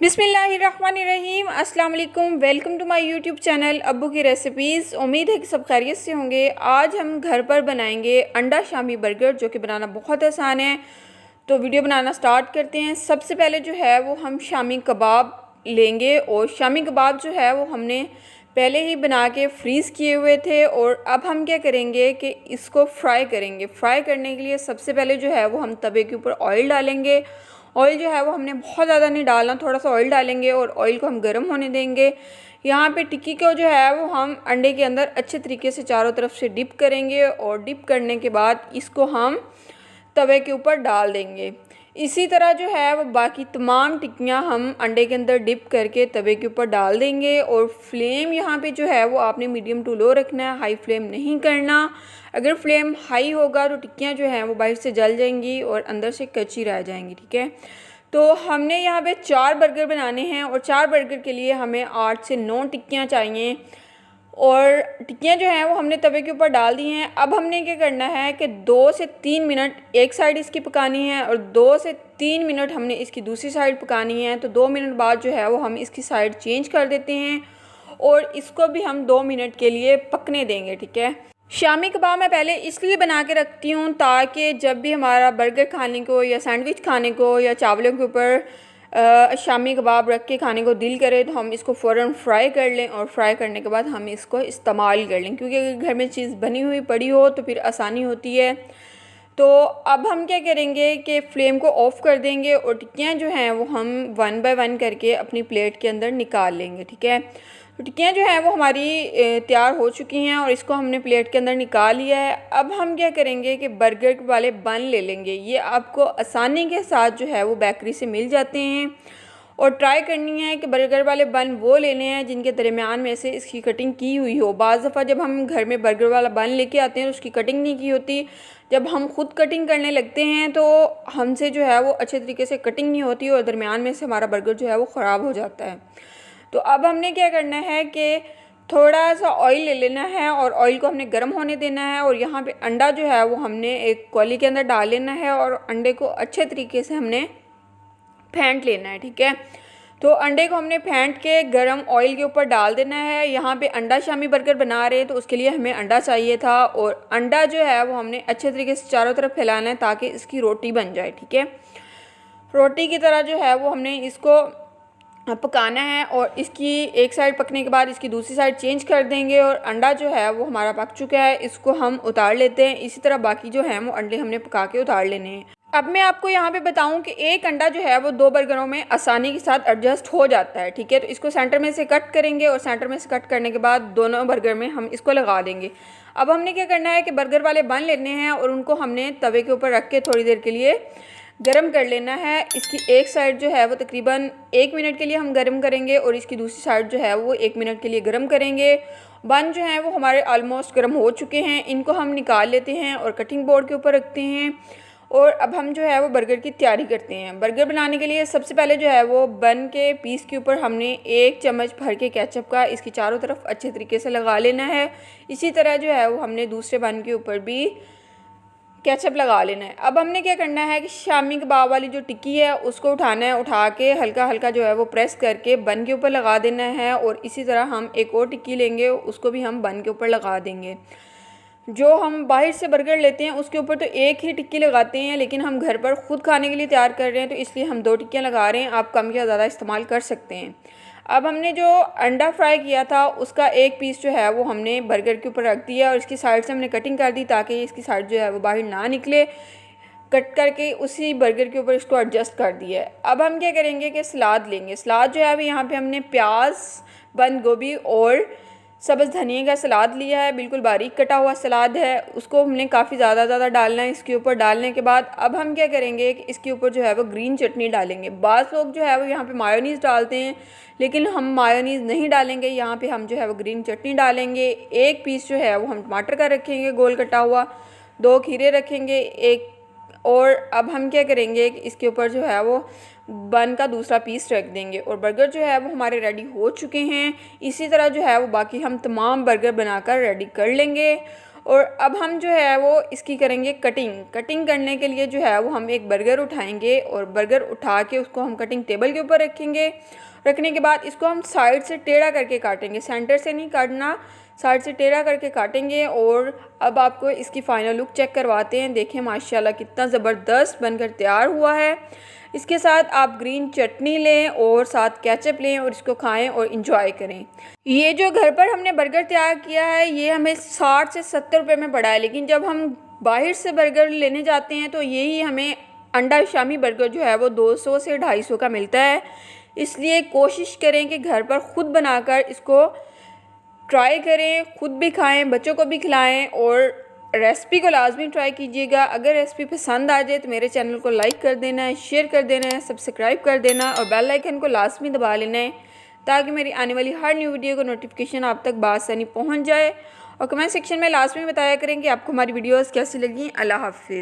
बिस्मिल्लाहिर्रहमानिर्रहीम। अस्सलाम वालेकुम। Welcome to my YouTube channel अब्बू की रेसिपीज़। उम्मीद है कि सब खैरियत से होंगे। आज हम घर पर बनाएंगे अंडा शामी बर्गर, जो कि बनाना बहुत आसान है। तो वीडियो बनाना स्टार्ट करते हैं। सबसे पहले जो है वो हम शामी कबाब लेंगे, और शामी कबाब जो है वो हमने पहले ही बना के फ्रीज़ किए हुए थे। और अब हम क्या करेंगे कि इसको फ्राई करेंगे। फ्राई करने के लिए सबसे पहले जो है वो हम तवे के ऊपर ऑयल डालेंगे। ऑयल जो है वो हमने बहुत ज़्यादा नहीं डालना, थोड़ा सा ऑयल डालेंगे और ऑयल को हम गर्म होने देंगे। यहाँ पे टिक्की को जो है वो हम अंडे के अंदर अच्छे तरीके से चारों तरफ से डिप करेंगे, और डिप करने के बाद इसको हम तवे के ऊपर डाल देंगे। इसी तरह जो है वो बाकी तमाम टिक्कियाँ हम अंडे के अंदर डिप करके तवे के ऊपर डाल देंगे। और फ्लेम यहाँ पे जो है वो आपने मीडियम टू लो रखना है, हाई फ्लेम नहीं करना। अगर फ्लेम हाई होगा तो टिक्कियाँ जो हैं वो बाहर से जल जाएंगी और अंदर से कच्ची रह जाएंगी। ठीक है, तो हमने यहाँ पे 4 बर्गर बनाने हैं, और 4 बर्गर के लिए हमें 8 से 9 टिक्कियाँ चाहिए। और टिक्कियाँ जो हैं वो हमने तवे के ऊपर डाल दी हैं। अब हमने क्या करना है कि 2 से 3 मिनट एक साइड इसकी पकानी है, और 2 से 3 मिनट हमने इसकी दूसरी साइड पकानी है। तो 2 मिनट बाद जो है वो हम इसकी साइड चेंज कर देते हैं, और इसको भी हम 2 मिनट के लिए पकने देंगे। ठीक है, शामी कबाब मैं पहले इसलिए बना के रखती हूँ ताकि जब भी हमारा बर्गर खाने को या सैंडविच खाने को या चावलों के ऊपर शामी कबाब रख के खाने को दिल करे तो हम इसको फ़ौरन फ्राई कर लें, और फ्राई करने के बाद हम इसको इस्तेमाल कर लें। क्योंकि अगर घर में चीज़ बनी हुई पड़ी हो तो फिर आसानी होती है। तो अब हम क्या करेंगे कि फ्लेम को ऑफ़ कर देंगे, और टिक्कियाँ जो हैं वो हम 1 बाय 1 करके अपनी प्लेट के अंदर निकाल लेंगे। ठीक है, तो टिक्कियाँ जो हैं वो हमारी तैयार हो चुकी हैं, और इसको हमने प्लेट के अंदर निकाल लिया है। अब हम क्या करेंगे कि बर्गर वाले बन ले लेंगे। ये आपको आसानी के साथ जो है वो बेकरी से मिल जाते हैं, और ट्राई करनी है कि बर्गर वाले बन वो लेने हैं जिनके दरमियान में से इसकी कटिंग की हुई हो। बाज़ दफ़ा जब हम घर में बर्गर वाला बन लेके आते हैं तो उसकी कटिंग नहीं की होती। जब हम खुद कटिंग करने लगते हैं तो हमसे जो है वो अच्छे तरीके से कटिंग नहीं होती, और दरमियान में से हमारा बर्गर जो है वो ख़राब हो जाता है। तो अब हमने क्या करना है कि थोड़ा सा ऑयल ले लेना है, और ऑयल को हमने गर्म होने देना है। और यहाँ पे अंडा जो है वो हमने एक कौली के अंदर डाल लेना है, और अंडे को अच्छे तरीके से हमने फेंट लेना है। ठीक है, तो अंडे को हमने फेंट के गरम ऑयल के ऊपर डाल देना है। यहाँ पे अंडा शामी बर्गर बना रहे हैं तो उसके लिए हमें अंडा चाहिए था, और अंडा जो है वो हमने अच्छे तरीके से चारों तरफ फैलाना है ताकि इसकी रोटी बन जाए। ठीक है, रोटी की तरह जो है वो हमने इसको पकाना है, और इसकी एक साइड पकने के बाद इसकी दूसरी साइड चेंज कर देंगे। और अंडा जो है वो हमारा पक चुका है, इसको हम उतार लेते हैं। इसी तरह बाकी जो है वो अंडे हमने पका के उतार लेने हैं। अब मैं आपको यहाँ पे बताऊँ कि एक अंडा जो है वो 2 बर्गरों में आसानी के साथ एडजस्ट हो जाता है। ठीक है, तो इसको सेंटर में से कट करेंगे, और सेंटर में से कट करने के बाद दोनों बर्गर में हम इसको लगा देंगे। अब हमने क्या करना है कि बर्गर वाले बन लेने हैं, और उनको हमने तवे के ऊपर रख के थोड़ी देर के लिए गरम कर लेना है। इसकी एक साइड जो है वो तकरीबन 1 मिनट के लिए हम गरम करेंगे, और इसकी दूसरी साइड जो है वो 1 मिनट के लिए गरम करेंगे। बन जो है वो हमारे ऑलमोस्ट गरम हो चुके हैं, इनको हम निकाल लेते हैं और कटिंग बोर्ड के ऊपर रखते हैं। और अब हम जो है वो बर्गर की तैयारी करते हैं। बर्गर बनाने के लिए सबसे पहले जो है वो बन के पीस के ऊपर हमने 1 चम्मच भर के केचप का इसकी चारों तरफ अच्छे तरीके से लगा लेना है। इसी तरह जो है वो हमने दूसरे बन के ऊपर भी केचप लगा लेना है। अब हमने क्या करना है कि शामी कबाब वाली जो टिक्की है उसको उठाना है, उठा के हल्का हल्का जो है वो प्रेस करके बन के ऊपर लगा देना है। और इसी तरह हम एक और टिक्की लेंगे, उसको भी हम बन के ऊपर लगा देंगे। जो हम बाहर से बर्गर लेते हैं उसके ऊपर तो एक ही टिक्की लगाते हैं, लेकिन हम घर पर ख़ुद खाने के लिए तैयार कर रहे हैं तो इसलिए हम 2 टिक्कियाँ लगा रहे हैं। आप कम या ज़्यादा इस्तेमाल कर सकते हैं। अब हमने जो अंडा फ्राई किया था उसका एक पीस जो है वो हमने बर्गर के ऊपर रख दिया, और इसकी साइड से हमने कटिंग कर दी ताकि इसकी साइड जो है वो बाहर ना निकले। कट करके उसी बर्गर के ऊपर इसको एडजस्ट कर दिया है। अब हम क्या करेंगे कि सलाद लेंगे। सलाद जो है अभी यहाँ पे हमने प्याज, बंद गोभी और सब्ज़ धनिया का सलाद लिया है, बिल्कुल बारीक कटा हुआ सलाद है। उसको हमने काफ़ी ज़्यादा डालना है इसके ऊपर। डालने के बाद अब हम क्या करेंगे कि इसके ऊपर जो है वो ग्रीन चटनी डालेंगे। बाज़ लोग जो है वो यहाँ पे मायोनीज़ डालते हैं, लेकिन हम मायोनीज़ नहीं डालेंगे। यहाँ पे हम जो है वो ग्रीन चटनी डालेंगे। एक पीस जो है वो हम टमाटर का रखेंगे गोल कटा हुआ, 2 खीरे रखेंगे एक। और अब हम क्या करेंगे कि इसके ऊपर जो है वो बन का दूसरा पीस रख देंगे, और बर्गर जो है वो हमारे रेडी हो चुके हैं। इसी तरह जो है वो बाकी हम तमाम बर्गर बनाकर रेडी कर लेंगे। और अब हम जो है वो इसकी करेंगे कटिंग करने के लिए जो है वो हम एक बर्गर उठाएंगे और बर्गर उठा के उसको हम कटिंग टेबल के ऊपर रखेंगे। रखने के बाद इसको हम साइड से टेढ़ा करके काटेंगे, सेंटर से नहीं काटना, साइड से टेढ़ा करके काटेंगे। और अब आपको इसकी फ़ाइनल लुक चेक करवाते हैं। देखें माशाल्लाह कितना ज़बरदस्त बनकर तैयार हुआ है। इसके साथ आप ग्रीन चटनी लें और साथ केचप लें और इसको खाएं और इंजॉय करें। ये जो घर पर हमने बर्गर तैयार किया है ये हमें 60 से 70 रुपये में पड़ा है, लेकिन जब हम बाहर से बर्गर लेने जाते हैं तो यही हमें अंडा शामी बर्गर जो है वो 200 से 250 का मिलता है। इसलिए कोशिश करें कि घर पर ख़ुद बनाकर इसको ट्राई करें, ख़ुद भी खाएं, बच्चों को भी खिलाएं और रेसिपी को लाजमी ट्राई कीजिएगा। अगर रेसिपी पसंद आ जाए तो मेरे चैनल को लाइक कर देना है, शेयर कर देना है, सब्सक्राइब कर देना और बेल आइकन को लाजमी दबा लेना है ताकि मेरी आने वाली हर न्यू वीडियो को नोटिफिकेशन आप तक बआसानी पहुंच जाए। और कमेंट सेक्शन में लाजमी बताया करें कि आपको हमारी वीडियोस कैसी लगी। अल्लाह हाफिज़।